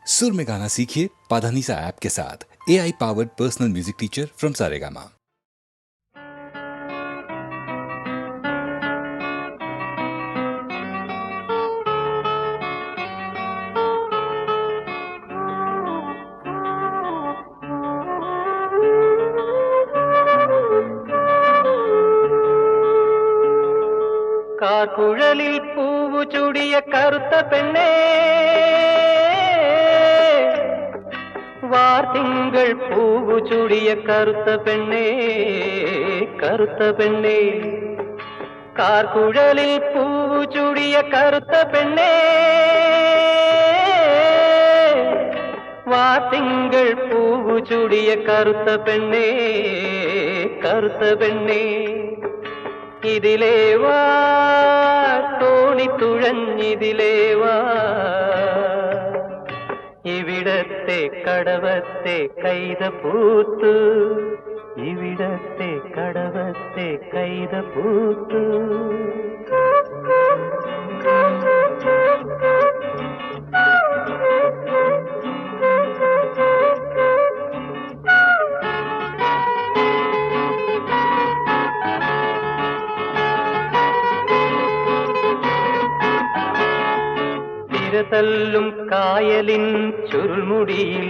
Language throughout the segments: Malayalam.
सुर में गाना सीखिए पाधानीसा ऐप के साथ। AI powered personal music teacher from Saregama. കാർക്കുഴലിൽ പൂവു ചൂടിയ കറുത്ത പെണ്ണേ, വാർത്തിങ്കൾ പൂവു ചൂടിയ കറുത്ത പെണ്ണേ, കറുത്ത പെണ്ണേ. കാർക്കുഴലിൽ പൂവു ചൂടിയ കറുത്ത പെണ്ണേ, വാർത്തിങ്കൾ പൂവു ചൂടിയ കറുത്ത പെണ്ണേ, കറുത്ത പെണ്ണേ. ഇതിലേവാ തോണി തുഴഞ്ഞിതിലേവാ, ഇവിടത്തെ കടവത്തെ കൈത പൂത്തു, ഇവിടത്തെ കടവത്തെ കൈത പൂത്തു. തിരതല്ലും കായലിൻ ചുരുൾമുടിയിൽ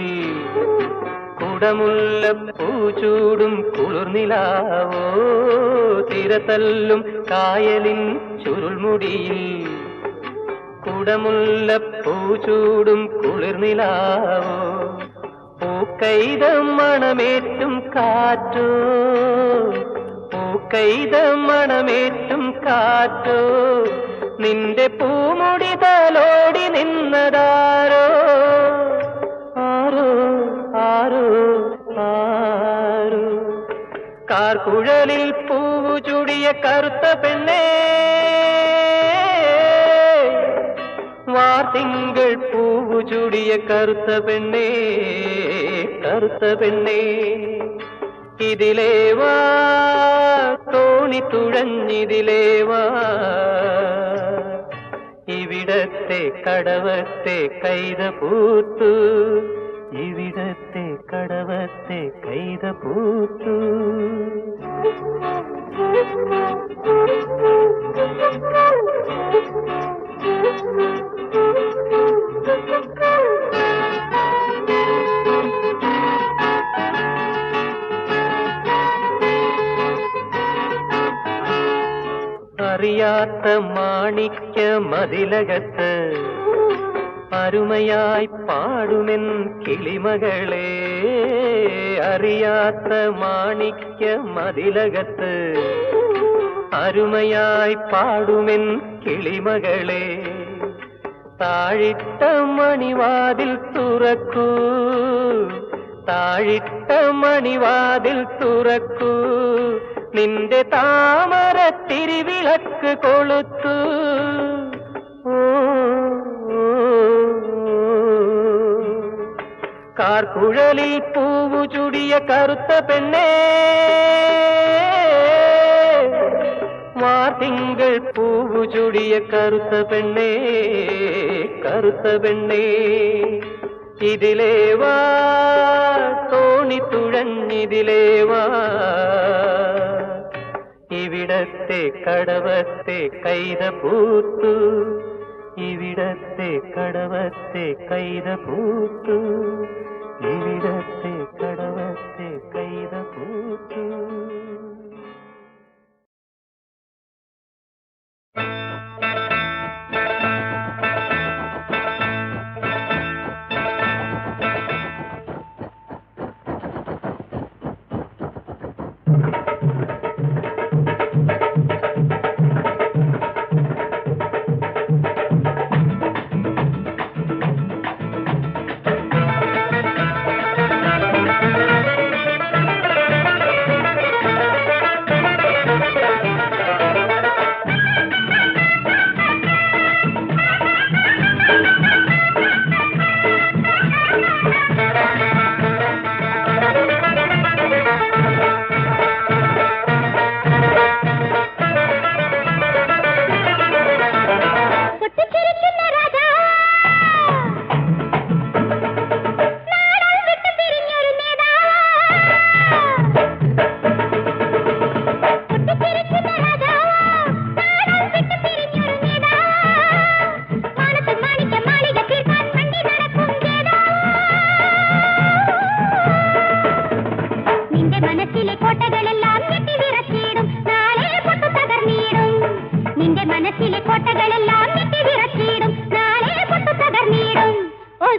കുടമുല്ല പൂച്ചൂടും കുളിർനിലാവോ. തിരതല്ലും കായലിൻ ചുരുൾമുടിയിൽ കുടമുല്ല പൂച്ചൂടും കുളിർനിലാവോ. പൂക്കൈത മണമേറ്റും കാറ്റോ, പൂക്കൈത മണമേറ്റും കാറ്റോ. നിന്റെ പൂമുടി തലോടി നിന്നതാരോ, ആരോ ആരോ ആരോ. കാർക്കുഴലിൽ പൂവു ചൂടിയ കറുത്ത പെണ്ണേ, വാർത്തിങ്കൾ പൂവു ചൂടിയ കറുത്ത പെണ്ണേ, കറുത്ത പെണ്ണേ. ഇതിലേവാ തോണി തുഴഞ്ഞിതിലേവാ, ഇവിടത്തെ കടവത്തെ കൈത പൂത്തു, ഇവിടത്തെ കടവത്തെ കൈത പൂത്തു. അറിയാത്ത മാണിക്യ മതിലകത്ത് അരുമയായി പാടുമെൻ കിളിമകളെ, അറിയാത്ത മാണിക്യ മതിലകത്ത് അരുമയായി പാടുമെൻ കിളിമകളെ. താഴിട്ട മണിവാതിൽ തുറക്കൂ, താഴിട്ട മണിവാതിൽ തുറക്കൂ. നിന്റെ താമര തിരിവിളക്ക് കൊളുത്തു. കാർക്കുഴലിൽ പൂവു ചൂടിയ കറുത്ത പെണ്ണേ, വാർത്തിങ്കൾ പൂവു ചൂടിയ കറുത്ത പെണ്ണേ, കറുത്ത പെണ്ണേ. ഇതിലേവാ തോണി തുഴഞ്ഞിതിലേവാ, ഇവിടത്തെ കടവത്തെ കൈത പൂത്തു, ഇവിടത്തെ കടവത്തെ കൈത പൂത്തു, ഇവിടത്തെ കടവത്തെ കൈത പൂത്തു.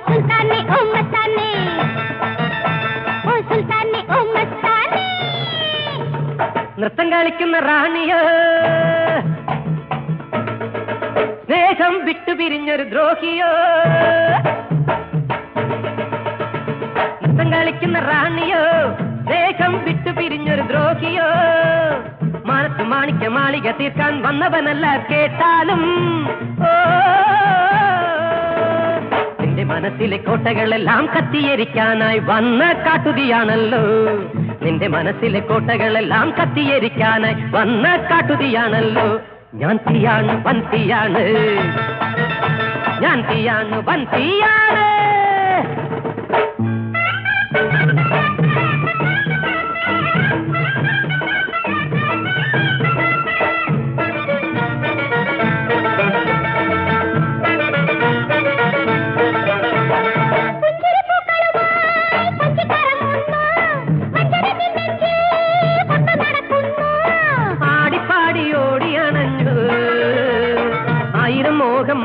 സുൽത്താനെ ഓ മസ്താനെ ഓ സുൽത്താനെ ഓ മസ്താനെ. നൃത്തം കളിക്കുന്ന റാണിയോ, സ്നേഹം വിട്ടുപിരിഞ്ഞൊരു ദ്രോഹിയോ. നൃത്തം കളിക്കുന്ന റാണിയോ, സ്നേഹം വിട്ടുപിരിഞ്ഞൊരു ദ്രോഹിയോ. മനസ്സ് മാണിക്യ മാളിക തീർക്കാൻ വന്നവനല്ല കേട്ടാലും. ഓ, നിന്റെ മനസ്സിലെ കോട്ടകളെല്ലാം കത്തിയെരിക്കാനായി വന്ന കാട്ടുതിയാണല്ലോ. നിന്റെ മനസ്സിലെ കോട്ടകളെല്ലാം കത്തിയെരിക്കാനായി വന്ന കാട്ടുതിയാണല്ലോ. ഞാൻ തീയാണ് വൻ തീയാണ്, ഞാൻ തീയാണ് വൻ തീയാണ്.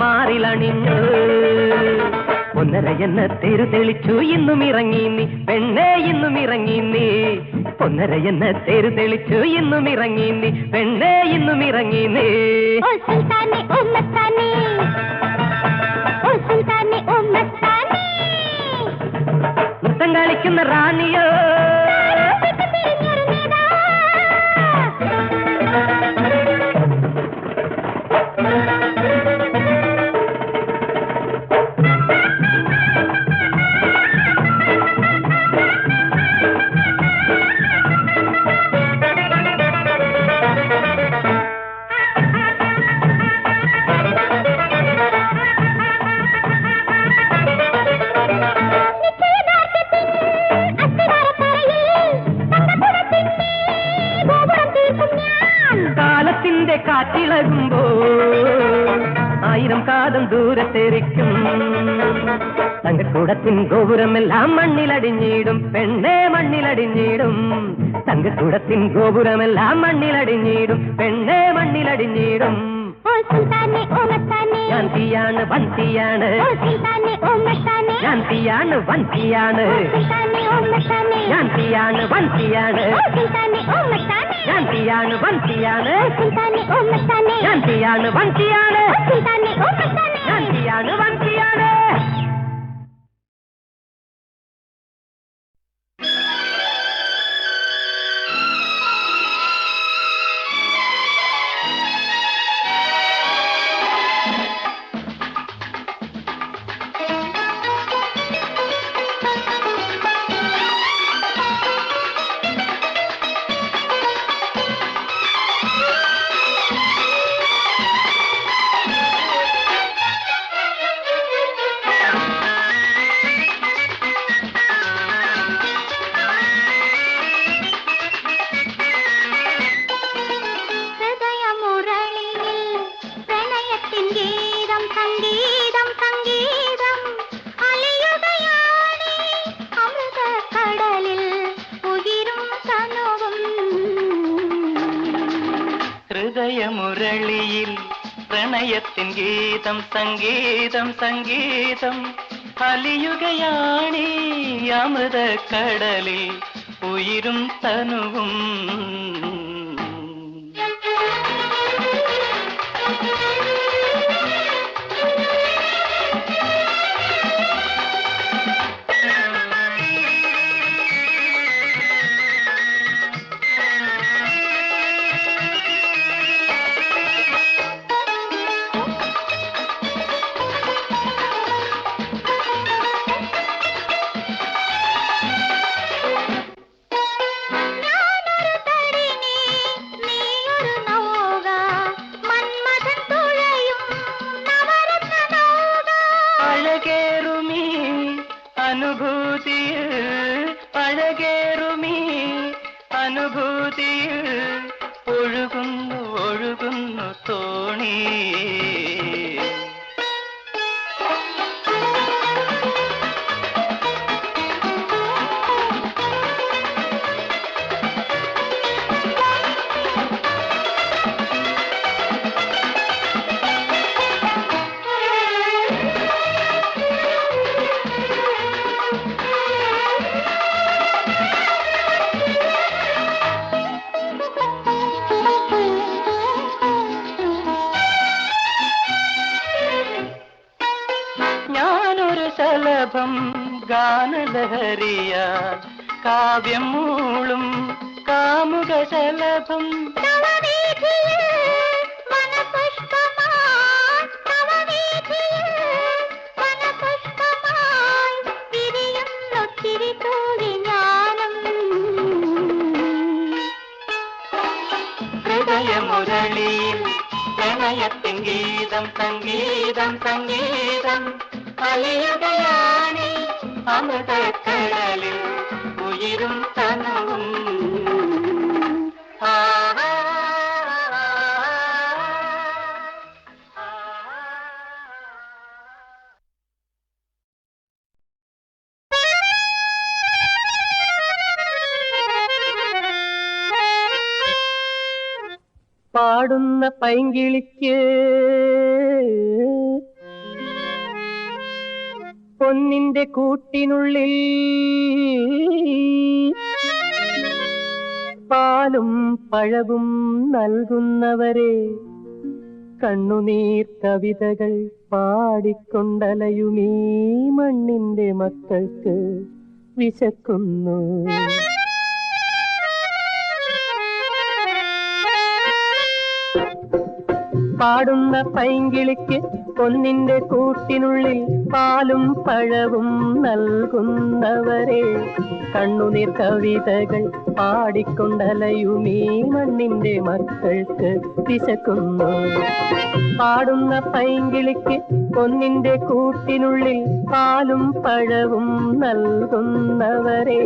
മാറിലണിഞ്ഞു ഒന്നര എന്ന തെരു തെളിച്ചു ഇന്നും ഇറങ്ങി നീ പെണ്ണേ, ഇന്നും ഇറങ്ങി നീ. ഒന്നര എന്ന തെരു തെളിച്ചു ഇന്നും ഇറങ്ങി നീ പെണ്ണേ, ഇന്നും ഇറങ്ങി നീ. ഓ സുൽത്താനെ ഓ മസ്താനെ ഓ സുൽത്താനെ ഓ മസ്താനെ. നൃത്തം കളിക്കുന്ന റാണിയോ, കാലത്തിന്റെ കാറ്റിളകുമ്പോ ആയിരം കാതം ദൂരത്തെറിക്കും. തങ്കക്കൂടത്തിൻ ഗോപുരമെല്ലാം മണ്ണിലടിഞ്ഞിടും പെണ്ണേ, മണ്ണിലടിഞ്ഞിടും. തങ്കക്കൂടത്തിൻ ഗോപുരമെല്ലാം മണ്ണിലടിഞ്ഞിടും പെണ്ണേ, മണ്ണിലടിഞ്ഞിടും. ഓ സുൽത്താനെ ഓ മസ്താനെ ഞാൻ തീയാണ് വൻ തീയാണ്, ഓ സുൽത്താനെ ഓ മസ്താനെ ഞാൻ തീയാണ് വൻ തീയാണ്. സുൽത്താനെ ഓ മസ്താനെ ഞാൻ തീയാണ് വൻ തീയാണ്, ഓ സുൽത്താനെ ഓ മസ്താനെ ഞാൻ തീയാണ് വൻ തീയാണ്. സുൽത്താനെ ഓ മസ്താനെ ഞാൻ തീയാണ് വൻ തീയാണ്, സുൽത്താനെ ഓ മസ്താനെ ഞാൻ തീയാണ് വൻ തീയാണ്. ഹൃദയമുരളിയിൽ പ്രണയത്തിൻ ഗീതം സംഗീതം സംഗീതം അലിയുകയാണീ അമൃതക്കടലിൽ ഉയിരും തനുവും. അഴകേറുമീ അനുഭൂതിയിൽ ഒഴുകുന്നു ഒഴുകുന്നു തോണി. ഗാനലഹരിയാ കാവ്യം മൂളും കാമുക ശലഭം ഹൃദയമുരളിയിൽ പ്രണയത്തിൻ ഗീതം സംഗീതം സംഗീതം അലിയുകയാണി അമൃതക്കടലിൽ ഉയിരും തനവും പാടുന്ന പൈങ്കിളിക്ക് പൊന്നിന്റെ കൂട്ടിനുള്ളിൽ പാലും പഴവും നൽകുന്നവരെ കണ്ണുനീർ കവിതകൾ പാടിക്കൊണ്ടലയുമീ മണ്ണിന്റെ മക്കൾക്ക് വിശക്കുന്നു. പാടുന്ന പൈങ്കിളിക്ക് പൊന്നിന്റെ കൂട്ടിനുള്ളിൽ പാലും പഴവും നൽകുന്നവരെ കണ്ണുനീർ കവിതകൾ പാടിക്കൊണ്ടലയുമീ മണ്ണിന്റെ മക്കൾക്ക് വിശക്കുന്നു. പാടുന്ന പൈങ്കിളിക്ക് പൊന്നിന്റെ കൂട്ടിനുള്ളിൽ പാലും പഴവും നൽകുന്നവരെ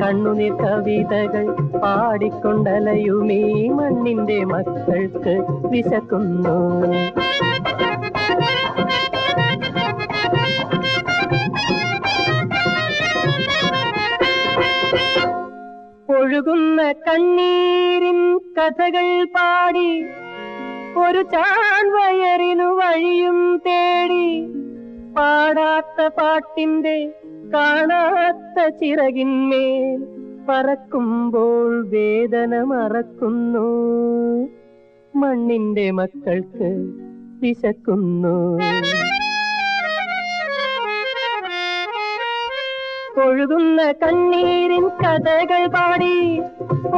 കണ്ണുനീർ കവിതകൾ പാടിക്കൊണ്ടലയുമീ മണ്ണിന്റെ മക്കൾക്ക് വിശക്കുന്നു. ഒഴുകുന്ന കണ്ണീരിൻ കഥകൾ പാടി ഒരു ചാൺവയറിനു വഴിയും തേടി പാടാത്ത പാട്ടിന്റെ കാണാത്ത ചിറകിന്മേൽ പറക്കുമ്പോൾ വേദന മറക്കുന്നു. മണ്ണിന്റെ മക്കൾക്ക് വിശക്കുന്നു. ഒഴുകുന്ന കണ്ണീരിൻ കഥകൾ പാടി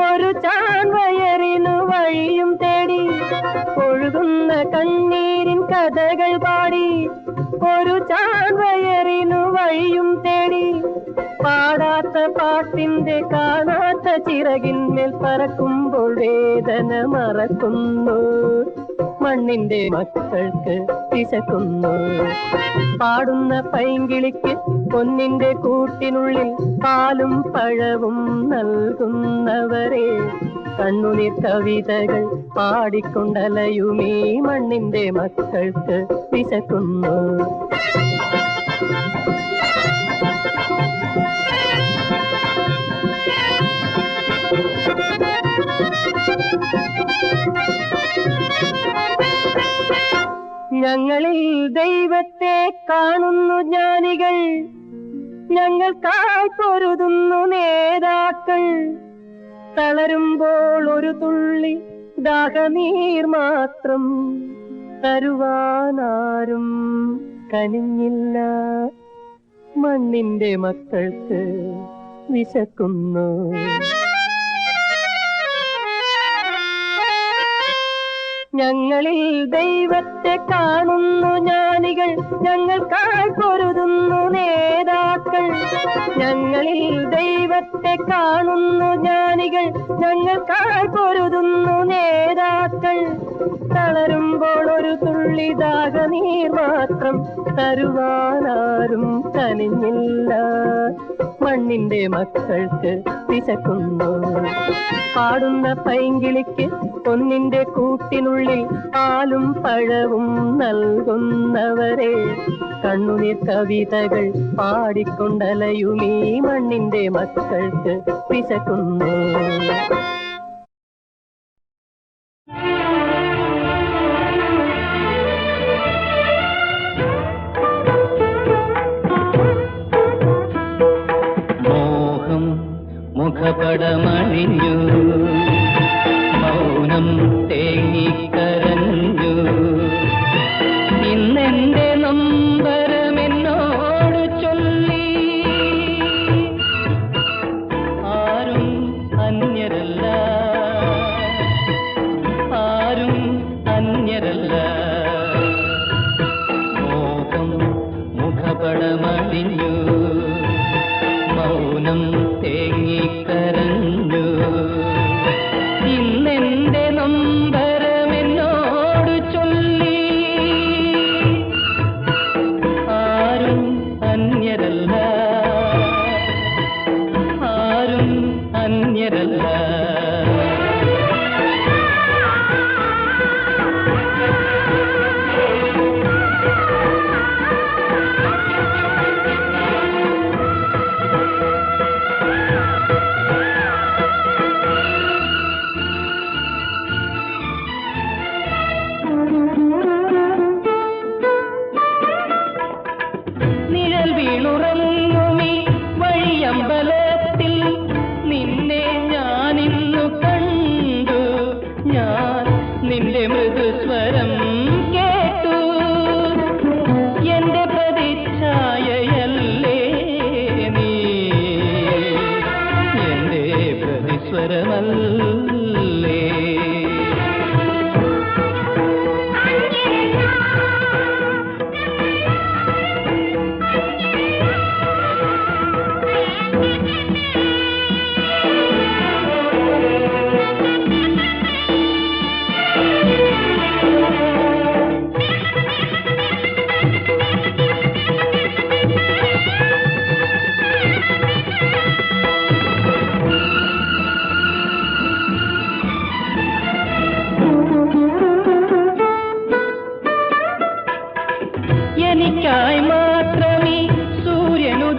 ഒരു ചാൺവയറിനു വഴിയും തേടി ഒഴുകുന്ന കണ്ണീരിൻ കഥകൾ പാടി ഒരു ചാൺവയറിനു വഴിയും തേടി പാടാത്ത പാട്ടിന്റെ കാണാത്ത ചിറകിന്മേൽ പറക്കുമ്പോൾ വേദന മറക്കുന്നു. മണ്ണിന്റെ മക്കൾക്ക് വിശക്കുന്നു. പാടുന്ന പൈങ്കിളിക്ക് പൊന്നിന്റെ കൂട്ടിനുള്ളിൽ പാലും പഴവും നൽകുന്നവരെ കണ്ണുനീർ കവിതകൾ പാടിക്കൊണ്ടലയുമീ മണ്ണിന്റെ മക്കൾക്ക് വിശക്കുന്നു. ഞങ്ങളിൽ ദൈവത്തെ കാണുന്നു ജ്ഞാനികൾ, ഞങ്ങൾക്കായി പൊരുതുന്നു നേതാക്കൾ. തളരുമ്പോൾ ഒരു തുള്ളി ദാഹനീർ മാത്രം തരുവാനാരും കനിഞ്ഞില്ല. മണ്ണിന്റെ മക്കൾക്ക് വിശക്കുന്നു. ഞങ്ങളിൽ ദൈവത്തെ കാണുന്നു ജ്ഞാനികൾ, ഞങ്ങൾക്കായി പൊരുതുന്നു നേതാക്കൾ. ഞങ്ങളിൽ ദൈവത്തെ കാണുന്നു ജ്ഞാനികൾ, ഞങ്ങൾക്കായി പൊരുതുന്നു നേതാക്കൾ. തളരുമ്പോൾ ഒരു തുള്ളി ദാഹനീർ മാത്രം തരുവാനാരും കനിഞ്ഞില്ല. മണ്ണിന്റെ മക്കൾക്ക് വിശക്കുന്നു. പാടുന്ന പൈങ്കിളിക്ക് പൊന്നിന്റെ കൂട്ടിനുള്ളിൽ പാലും പഴവും നൽകുന്നവരെ കണ്ണുനീർ കവിതകൾ പാടിക്കൊണ്ടലയുമീ മണ്ണിന്റെ മക്കൾക്ക് വിശക്കുന്നു. മോഹം മുഖപടമണിഞ്ഞു, മൗനം തേങ്ങിക്കരഞ്ഞു. ഇന്നെന്റെ നൊമ്പരമെന്നോട് ചൊല്ലി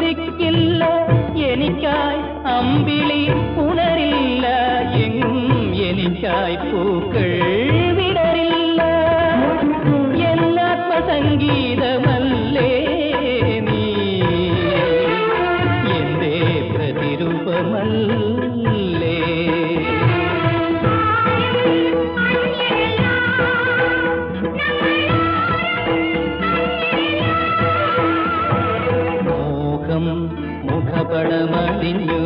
കൊതിക്കില്ല എനിക്കായി അമ്പിളി ഉണരില്ല എങ്ങും എനിക്കായി പൂക്കൾ വിടരില്ല എന്നാത്മസംഗീതമല്ലേ നീ എന്റെ പ്രതിരൂപമല്ലേ മുഖപടമടിഞ്ഞു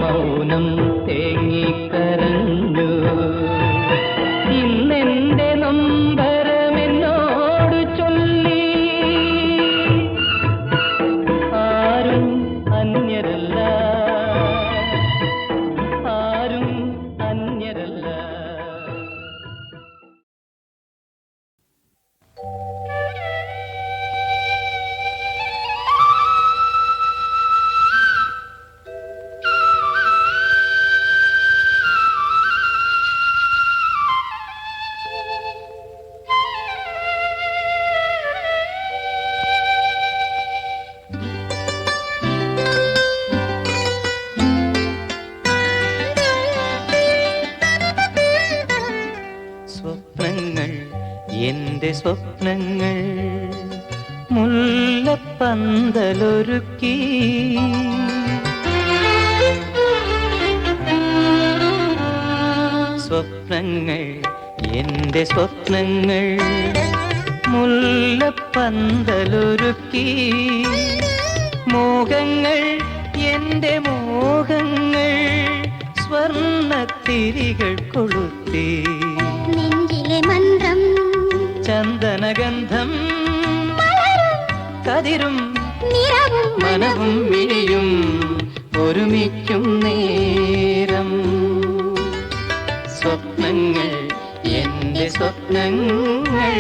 മൗനം തേങ്ങിക്കരഞ്ഞു ഇന്നെന്റെ നൊമ്പരമെന്നോട് ചൊല്ലി ആരും അന്യരല്ല ആരും അന്യരല്ല. എന്റെ സ്വപ്നങ്ങൾ മുല്ലപ്പന്തലൊരുക്കി സ്വപ്നങ്ങൾ എന്റെ സ്വപ്നങ്ങൾ മുല്ലപ്പന്തലൊരുക്കി മോഹങ്ങൾ എന്റെ മോഹങ്ങൾ സ്വർണ്ണത്തിരികൾ കൊളുത്തി നെഞ്ചിലെ മന്ത്രം ചന്ദനഗന്ധം കതിരും നിറവും മനവും വിഴിയും ഒരുമിക്കും നേരം സ്വപ്നങ്ങൾ എന്റെ സ്വപ്നങ്ങൾ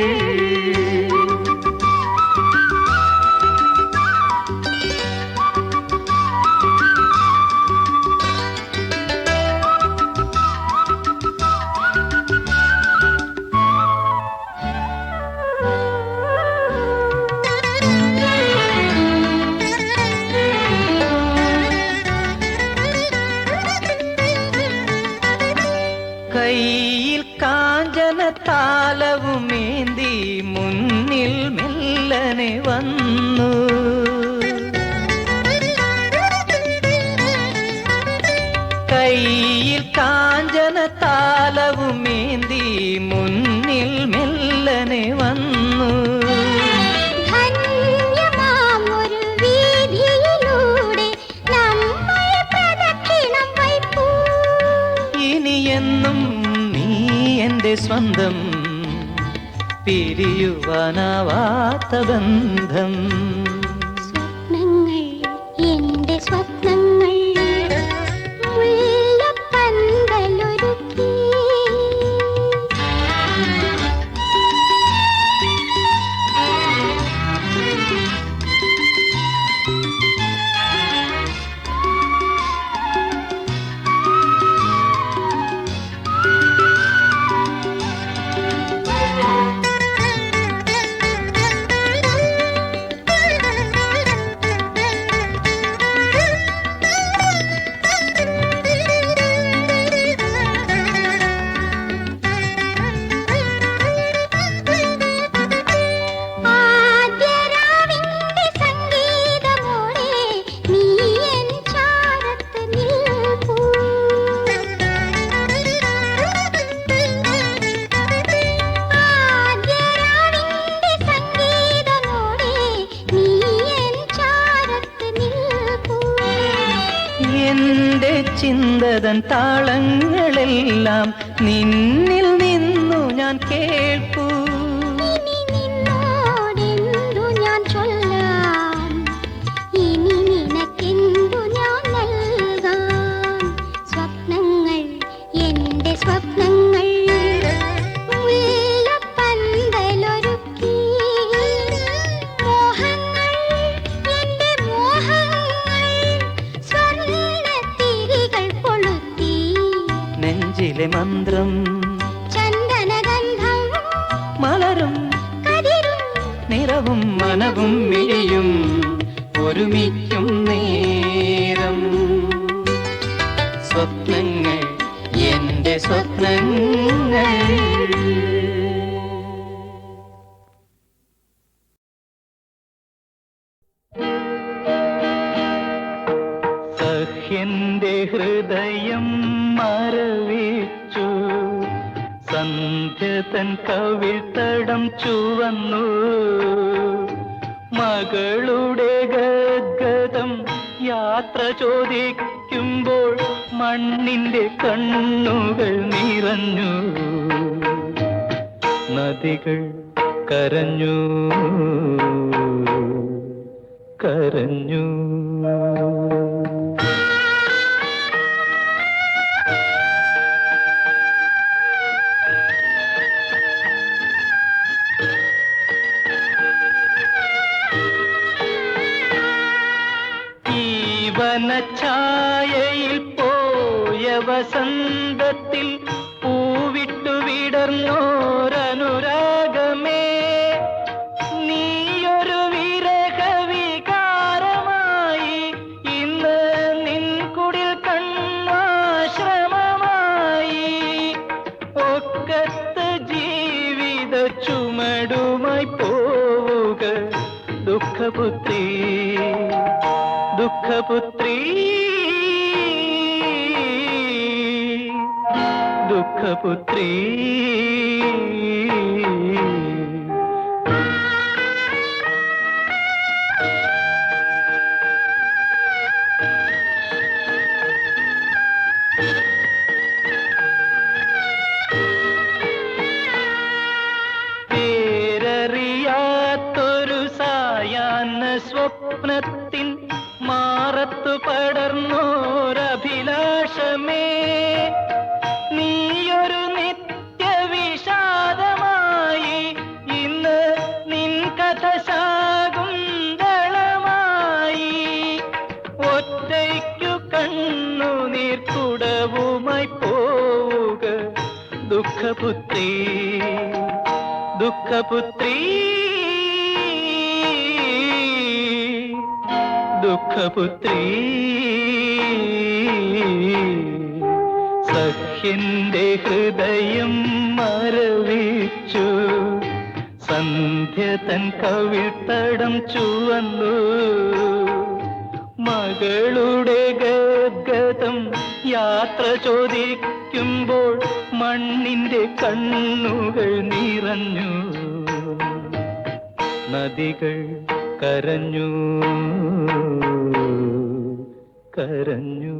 കയ്യിൽ കാഞ്ചന താലവുമേന്തി മുന്നിൽ മെല്ലനെ വന്നു കയ്യിൽ കാഞ്ചന താലവുമേന്തി മുന്നിൽ മെല്ലനെ വന്നു ധന്യമാമൊരു വീഥിയിലൂടെ നമ്മൾ പ്രദക്ഷിണം വയ്പ്പൂ ഇനിയെന്നും നീ എന്റെ സ്വന്തം പിരിയുവാനാവാത്ത ബന്ധം സ്വപ്നങ്ങൾ എന്റെ സ്വപ്നങ്ങൾ മുല്ലപ്പന്തലൊരുക്കി ആദ്യരാവിന്റെ സംഗീതമോടെ നീ എൻ ചാരത്ത് നിൽപ്പൂ ആദ്യരാവിന്റെ സംഗീതമോടെ നീ എൻ ചാരത്ത് നിൽപ്പൂ എന്റെ ചിന്തതൻ താളങ്ങളെല്ലാം നിന്നിൽ നിന്നു ഞാൻ കേൾപ്പൂ ഇനി നിന്നോടെന്തു ഞാൻ ചൊല്ലാം ഇനി നിനക്കെന്തു ഞാൻ നൽകാം സ്വപ്നങ്ങൾ എന്റെ സ്വപ്നങ്ങൾ മുല്ലപ്പന്തലൊരുക്കി മോഹങ്ങൾ എന്റെ മോഹങ്ങൾ സ്വർണ്ണത്തിരികൾ കൊളുത്തി നെഞ്ചിലെ മന്ത്രം ചന്ദനഗന്ധം മലരും കതിരും നിറവും മനവും മിഴിയും ഒരുമിക്കും നേരം സ്വപ്നങ്ങൾ എന്റെ സ്വപ്നങ്ങൾ സഖ്യന്റെ ഹൃദയം മരവിച്ചു സന്ധ്യ തൻ കവിൾത്തടം ചുവന്നു മകളുടെ ഗദ്ഗതം യാത്ര ചോദിക്കുമ്പോൾ മണ്ണിന്റെ കണ്ണുകൾ നിറഞ്ഞു നദികൾ കരഞ്ഞു കരഞ്ഞു ഛായയിൽ പോയ വസന്തത്തിൽ പൂവിട്ടു വിടർന്നോരനുരാഗമേ നീയൊരു വിരഹവികാരമായി ഇന്ന് നിൻകുടിൽ കണ്ണാശ്രമമായി ഒക്കത്ത് ജീവിത ചുമടുമായി പോവുക ദുഃഖപുത്രി ദുഃഖപുത്രി ദുഃഖപുത്രി പേരറിയാത്തൊരു സായാഹ്ന സ്വപ്നത്തിൻ മാറത്തു പടർന്നോരഭിലാഷമേ നീയൊരു നിത്യവിഷാദമായി ഇന്ന് നിൻ കഥ ശാകുന്തളമായി ഒറ്റയ്ക്കു കണ്ണുനീർക്കുടവുമായി പോവുക ദുഃഖപുത്രി ദുഃഖപുത്രി ദുഃഖപുത്രി സഖ്യന്റെ ഹൃദയം മരവിച്ചു സന്ധ്യ തൻ കവിൾത്തടം ചുവന്നു മകളുടെ ഗദ്ഗതം യാത്ര ചോദിക്കുമ്പോൾ മണ്ണിന്റെ കണ്ണുകൾ നിറഞ്ഞു നദികൾ കരഞ്ഞു കരഞ്ഞു